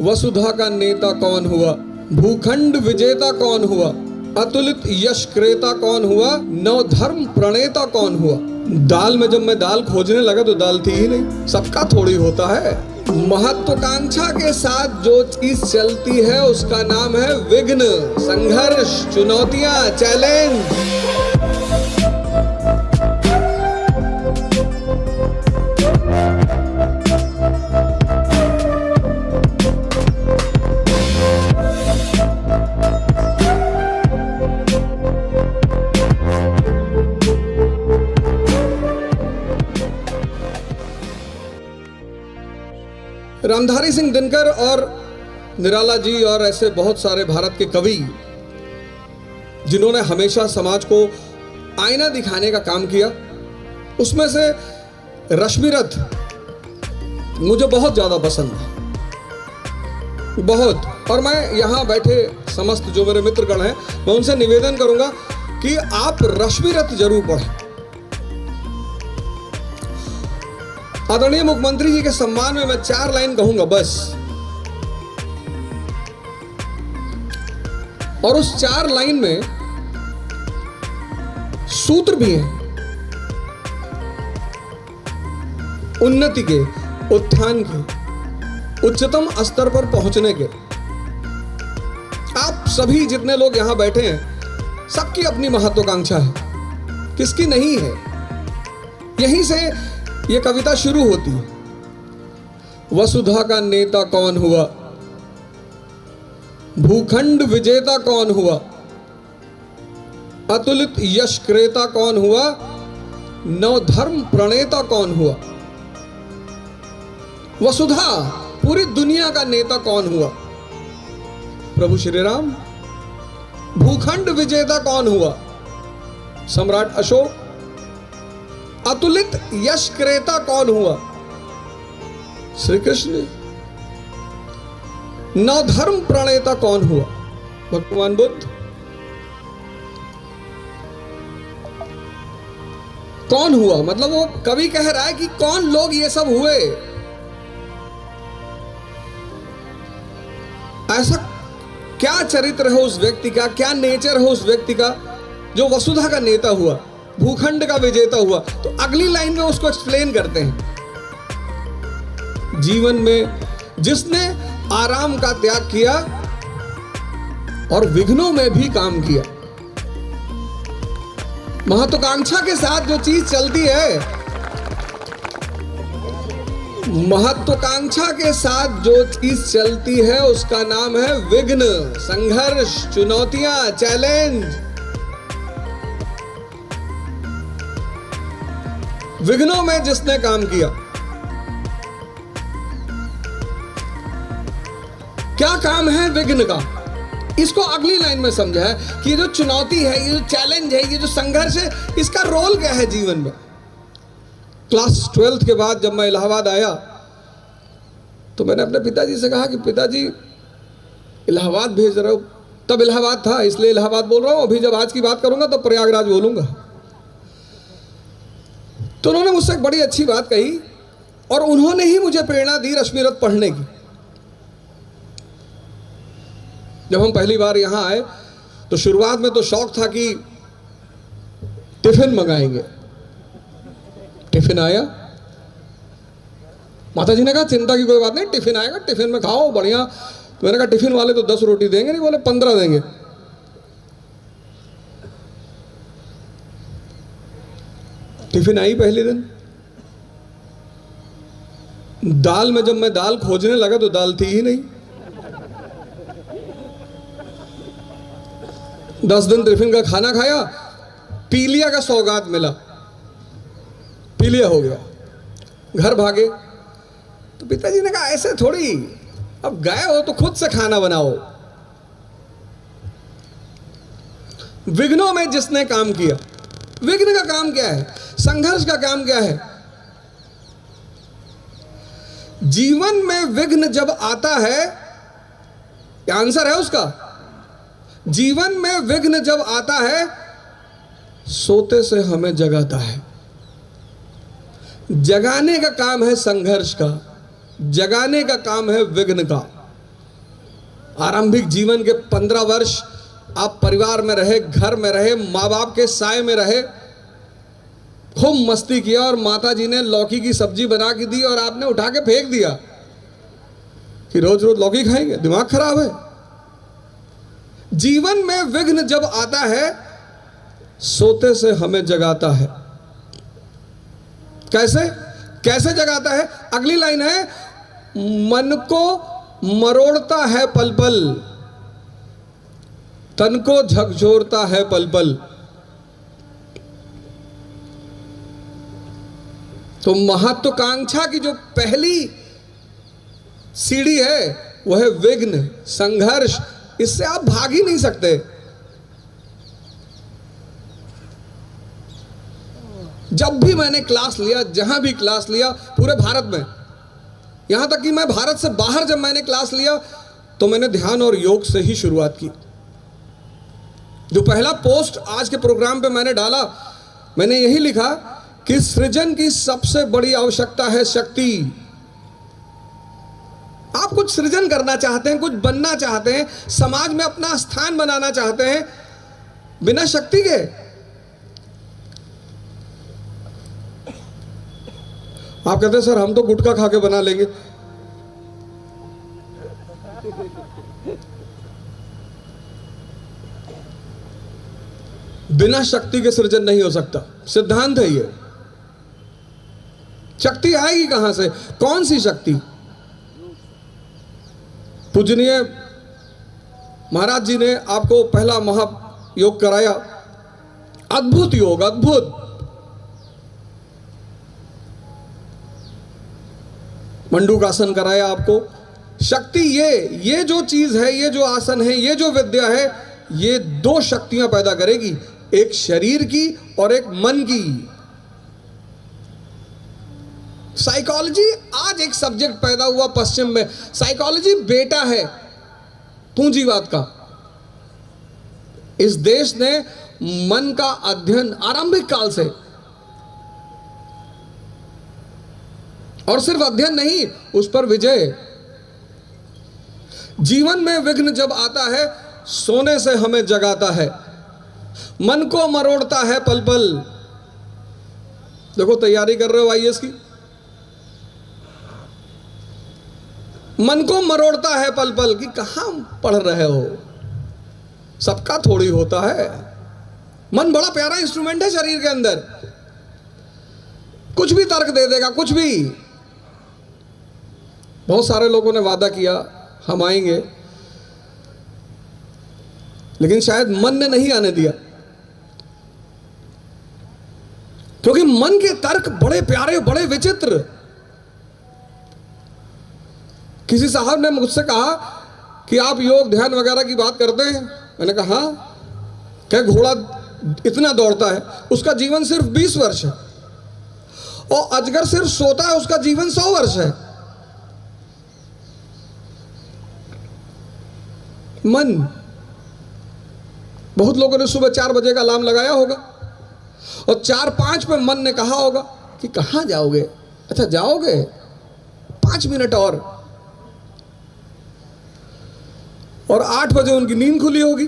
वसुधा का नेता कौन हुआ, भूखंड विजेता कौन हुआ, अतुलित यश क्रेता कौन हुआ, नवधर्म प्रणेता कौन हुआ। दाल में जब मैं दाल खोजने लगा तो दाल थी ही नहीं, सबका थोड़ी होता है। महत्वाकांक्षा के साथ जो चीज चलती है उसका नाम है विघ्न, संघर्ष, चुनौतियां, चैलेंज। रामधारी सिंह दिनकर और निराला जी और ऐसे बहुत सारे भारत के कवि जिन्होंने हमेशा समाज को आईना दिखाने का काम किया, उसमें से रश्मिरथ मुझे बहुत ज्यादा पसंद है, बहुत। और मैं यहां बैठे समस्त जो मेरे मित्रगण हैं, मैं उनसे निवेदन करूंगा कि आप रश्मिरथ जरूर पढ़ें। आदरणीय मुख्यमंत्री जी के सम्मान में मैं 4 लाइन कहूंगा बस, और उस 4 लाइन में सूत्र भी हैं उन्नति के, उत्थान के, उच्चतम स्तर पर पहुंचने के। आप सभी जितने लोग यहां बैठे हैं, सबकी अपनी महत्वाकांक्षा है, किसकी नहीं है। यहीं से ये कविता शुरू होती है। वसुधा का नेता कौन हुआ, भूखंड विजेता कौन हुआ, अतुलित यश क्रेता कौन हुआ, नवधर्म प्रणेता कौन हुआ। वसुधा, पूरी दुनिया का नेता कौन हुआ, प्रभु श्री राम। भूखंड विजेता कौन हुआ, सम्राट अशोक। अतुलित यश क्रेता कौन हुआ, श्री कृष्ण। नवधर्म प्रणेता कौन हुआ, भगवान बुद्ध। कौन हुआ मतलब वो कवि कह रहा है कि कौन लोग ये सब हुए। ऐसा क्या चरित्र है उस व्यक्ति का, क्या नेचर है उस व्यक्ति का जो वसुधा का नेता हुआ, भूखंड का विजेता हुआ। तो अगली लाइन में उसको एक्सप्लेन करते हैं। जीवन में जिसने आराम का त्याग किया और विघ्नों में भी काम किया। महत्वाकांक्षा के साथ जो चीज चलती है, महत्वाकांक्षा के साथ जो चीज चलती है उसका नाम है विघ्न, संघर्ष, चुनौतियां, चैलेंज। विघ्नों में जिसने काम किया, क्या काम है विघ्न का, इसको अगली लाइन में समझा है कि ये जो चुनौती है, ये जो चैलेंज है, ये जो संघर्ष है, इसका रोल क्या है जीवन में। क्लास 12th के बाद जब मैं इलाहाबाद आया तो मैंने अपने पिताजी से कहा कि पिताजी इलाहाबाद भेज रहे हो। तब इलाहाबाद था इसलिए इलाहाबाद बोल रहा हूं, अभी जब आज की बात करूंगा तो प्रयागराज बोलूंगा। तो उन्होंने मुझसे एक बड़ी अच्छी बात कही और उन्होंने ही मुझे प्रेरणा दी रश्मिरथ पढ़ने की। जब हम पहली बार यहां आए तो शुरुआत में तो शौक था कि टिफिन मंगाएंगे। टिफिन आया, माता जी ने कहा चिंता की कोई बात नहीं, टिफिन आएगा, टिफिन में खाओ बढ़िया। तो मैंने कहा टिफिन वाले तो 10 रोटी देंगे नहीं, बोले 15 देंगे। टिफिन आई पहले दिन, दाल में जब मैं दाल खोजने लगा तो दाल थी ही नहीं। 10 दिन टिफिन का खाना खाया, पीलिया का सौगात मिला, पीलिया हो गया, घर भागे। तो पिताजी ने कहा ऐसे थोड़ी, अब गए हो तो खुद से खाना बनाओ। विघ्नों में जिसने काम किया, विघ्न का काम क्या है, संघर्ष का काम क्या है। जीवन में विघ्न जब आता है, क्या आंसर है उसका, जीवन में विघ्न जब आता है सोते से हमें जगाता है। जगाने का काम है संघर्ष का, जगाने का काम है विघ्न का। आरंभिक जीवन के 15 वर्ष आप परिवार में रहे, घर में रहे, माँ बाप के साय में रहे, खूब मस्ती किया और माता जी ने लौकी की सब्जी बना के दी और आपने उठा के फेंक दिया कि रोज रोज लौकी खाएंगे, दिमाग खराब है। जीवन में विघ्न जब आता है सोते से हमें जगाता है। कैसे कैसे जगाता है? अगली लाइन है, मन को मरोड़ता है पल पल, तन को झकझोरता है पल पल। तो महत्वाकांक्षा की जो पहली सीढ़ी है वह है विघ्न, संघर्ष। इससे आप भाग ही नहीं सकते। जब भी मैंने क्लास लिया, जहां भी क्लास लिया पूरे भारत में, यहां तक कि मैं भारत से बाहर जब मैंने क्लास लिया तो मैंने ध्यान और योग से ही शुरुआत की। जो पहला पोस्ट आज के प्रोग्राम पे मैंने डाला, मैंने यही लिखा कि सृजन की सबसे बड़ी आवश्यकता है शक्ति। आप कुछ सृजन करना चाहते हैं, कुछ बनना चाहते हैं, समाज में अपना स्थान बनाना चाहते हैं, बिना शक्ति के आप कहते हैं सर हम तो गुटखा खा के बना लेंगे। बिना शक्ति के सृजन नहीं हो सकता, सिद्धांत है ये। शक्ति आएगी कहां से? कौन सी शक्ति? पूजनीय महाराज जी ने आपको पहला महायोग कराया, अद्भुत योग, अद्भुत। मंडूकासन कराया आपको। शक्ति ये जो चीज है, ये जो आसन है, ये जो विद्या है, ये दो शक्तियां पैदा करेगी, एक शरीर की और एक मन की। साइकोलॉजी आज एक सब्जेक्ट पैदा हुआ पश्चिम में। साइकोलॉजी बेटा है पूंजीवाद का। इस देश ने मन का अध्ययन आरंभिक काल से, और सिर्फ अध्ययन नहीं, उस पर विजय। जीवन में विघ्न जब आता है सोने से हमें जगाता है, मन को मरोड़ता है पल पल। देखो तैयारी कर रहे हो आईएएस की, मन को मरोड़ता है पल पल कि कहां पढ़ रहे हो, सबका थोड़ी होता है। मन बड़ा प्यारा इंस्ट्रूमेंट है शरीर के अंदर, कुछ भी तर्क दे देगा, कुछ भी। बहुत सारे लोगों ने वादा किया हम आएंगे, लेकिन शायद मन ने नहीं आने दिया, क्योंकि मन के तर्क बड़े प्यारे, बड़े विचित्र। किसी साहब ने मुझसे कहा कि आप योग ध्यान वगैरह की बात करते हैं। मैंने कहा हाँ। क्या घोड़ा इतना दौड़ता है, उसका जीवन सिर्फ 20 वर्ष है, और अजगर सिर्फ सोता है, उसका जीवन 100 वर्ष है। मन, बहुत लोगों ने सुबह 4 बजे का अलार्म लगाया होगा और 4-5 पे मन ने कहा होगा कि कहां जाओगे? अच्छा जाओगे 5 मिनट और 8 बजे उनकी नींद खुली होगी।